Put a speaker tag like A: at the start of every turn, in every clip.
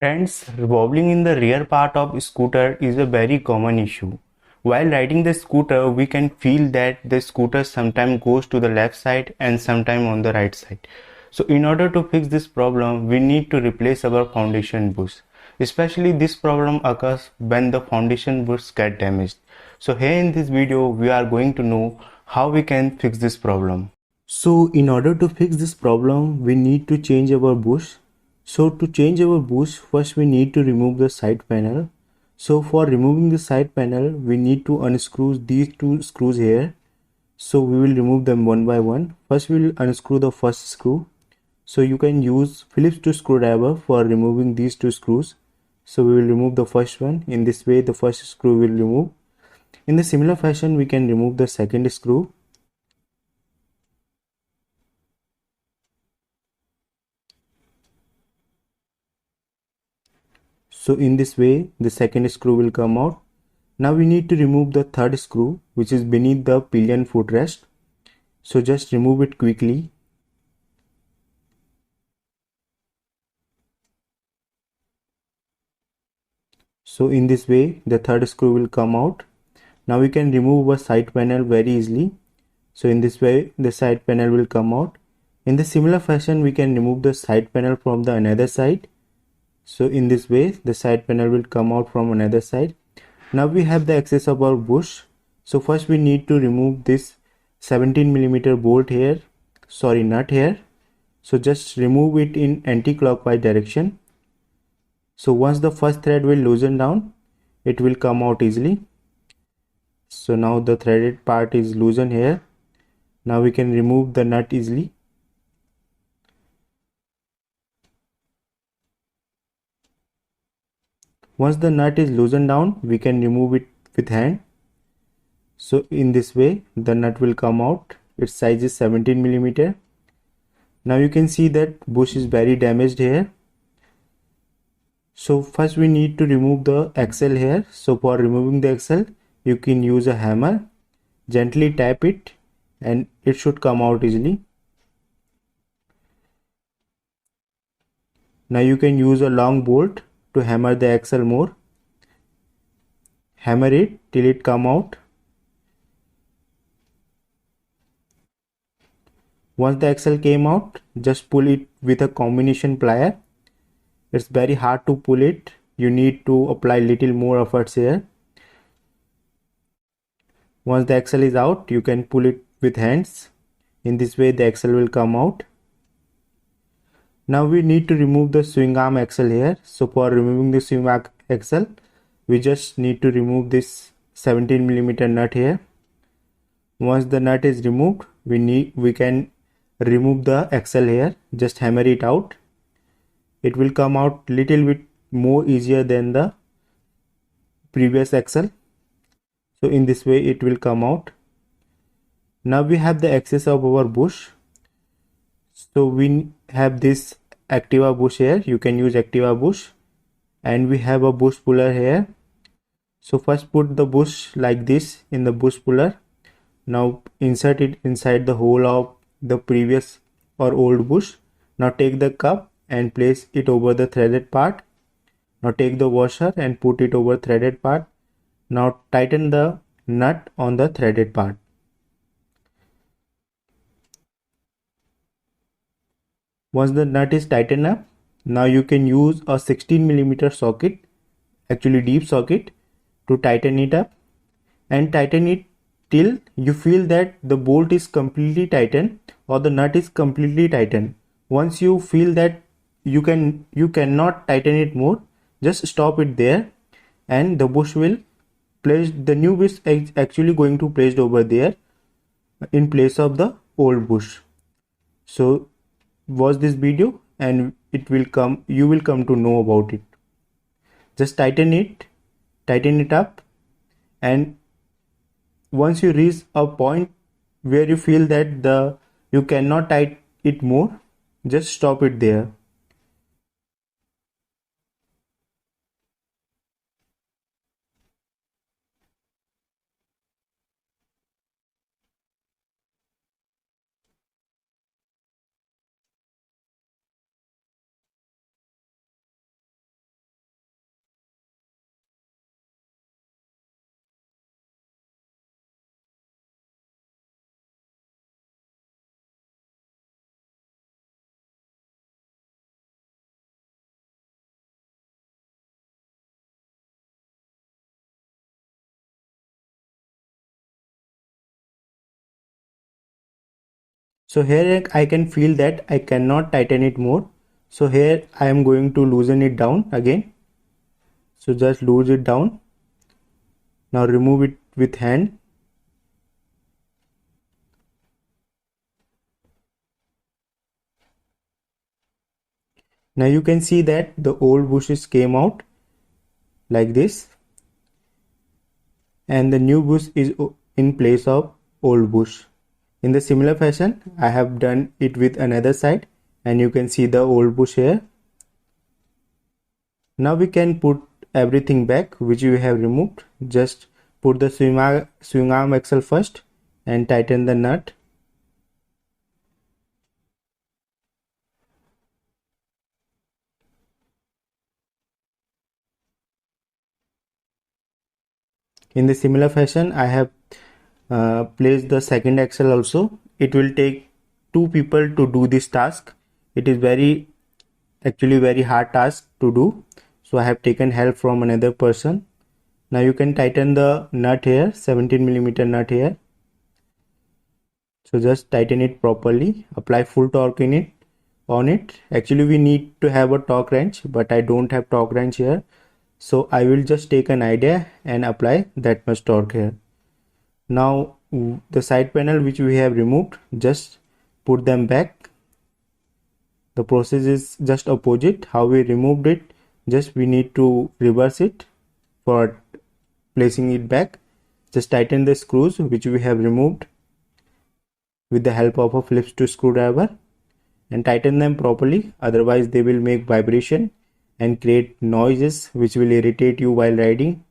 A: Friends, wobbling in the rear part of scooter is a very common issue. While riding the scooter, we can feel that the scooter sometimes goes to the left side and sometimes on the right side. So in order to fix this problem, we need to replace our foundation bush. Especially this problem occurs when the foundation bush get damaged. So here in this video, we are going to know how we can fix this problem. So in order to fix this problem, we need to change our bush. So to change our bush, first we need to remove the side panel. So for removing the side panel, we need to unscrew these two screws here. So we will remove them one by one. First we will unscrew the first screw. So you can use Phillips screwdriver for removing these two screws. So we will remove the first one. In this way, the first screw will remove. In the similar fashion, we can remove the second screw. So in this way, the second screw will come out. Now we need to remove the third screw, which is beneath the pillion footrest. So just remove it quickly. So in this way, the third screw will come out. Now we can remove a side panel very easily. So in this way, the side panel will come out. In the similar fashion, we can remove the side panel from the another side. So in this way, the side panel will come out from another side. Now we have the access of our bush. So first we need to remove this 17mm bolt here, nut here. So just remove it in anti-clockwise direction. So once the first thread will loosen down, it will come out easily. So now the threaded part is loosened here. Now we can remove the nut easily. Once the nut is loosened down, we can remove it with hand. So in this way, the nut will come out. Its size is 17mm. Now you can see that bush is very damaged here. So first we need to remove the axle here. So for removing the axle, you can use a hammer. Gently tap it and it should come out easily. Now you can use a long bolt to hammer the axle more. Hammer it till it come out. Once the axle came out, just pull it with a combination plier. It's very hard to pull it. You need to apply little more efforts here. Once the axle is out, you can pull it with hands. In this way, the axle will come out. Now we need to remove the swing arm axle here. So for removing the swing arm axle, we just need to remove this 17mm nut here. Once the nut is removed, we can remove the axle here. Just hammer it out. It will come out little bit more easier than the previous axle. So in this way it will come out. Now we have the access of our bush. So we have this Activa bush here. You can use Activa bush, and we have a bush puller here. So first put the bush like this in the bush puller. Now insert it inside the hole of the previous or old bush. Now take the cup and place it over the threaded part. Now take the washer and put it over threaded part. Now tighten the nut on the threaded part. Once the nut is tightened up, now you can use a 16mm socket, actually deep socket, to tighten it up, and tighten it till you feel that the bolt is completely tightened or the nut is completely tightened. Once you feel that you cannot tighten it more, just stop it there, and the bush will place, the new bush is actually going to placed over there in place of the old bush. So watch this video and you will come to know about it. Just tighten it up, and once you reach a point where you feel that you cannot tighten it more, just stop it there. So here I can feel that I cannot tighten it more. So here I am going to loosen it down again. So just loose it down. Now remove it with hand. Now you can see that the old bushes came out like this, and the new bush is in place of old bush. In the similar fashion, I have done it with another side, and you can see the old bush here. Now we can put everything back which we have removed. Just put the swing arm axle first and tighten the nut. In the similar fashion, I have placed the second axle also. It will take two people to do this task. It is actually very hard task to do. So I have taken help from another person. Now you can tighten the nut here, 17mm nut here. So just tighten it properly. Apply full torque on it. Actually we need to have a torque wrench, but I don't have torque wrench here. So I will just take an idea and apply that much torque here. Now the side panel which we have removed, just put them back. The process is just opposite. How we removed it, just we need to reverse it for placing it back. Just tighten the screws which we have removed with the help of a Phillips screwdriver and tighten them properly, otherwise they will make vibration and create noises which will irritate you while riding.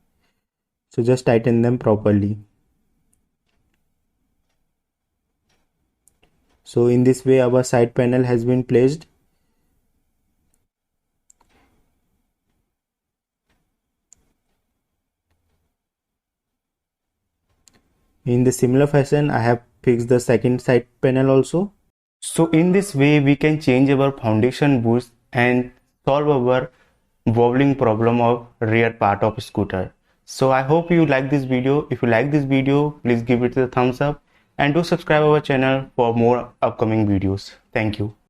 A: So just tighten them properly. So in this way our side panel has been placed. In the similar fashion, I have fixed the second side panel also. So in this way we can change our foundation bush and solve our wobbling problem of rear part of scooter. So I hope you like this video. If you like this video, please give it a thumbs up and do subscribe our channel for more upcoming videos. Thank you.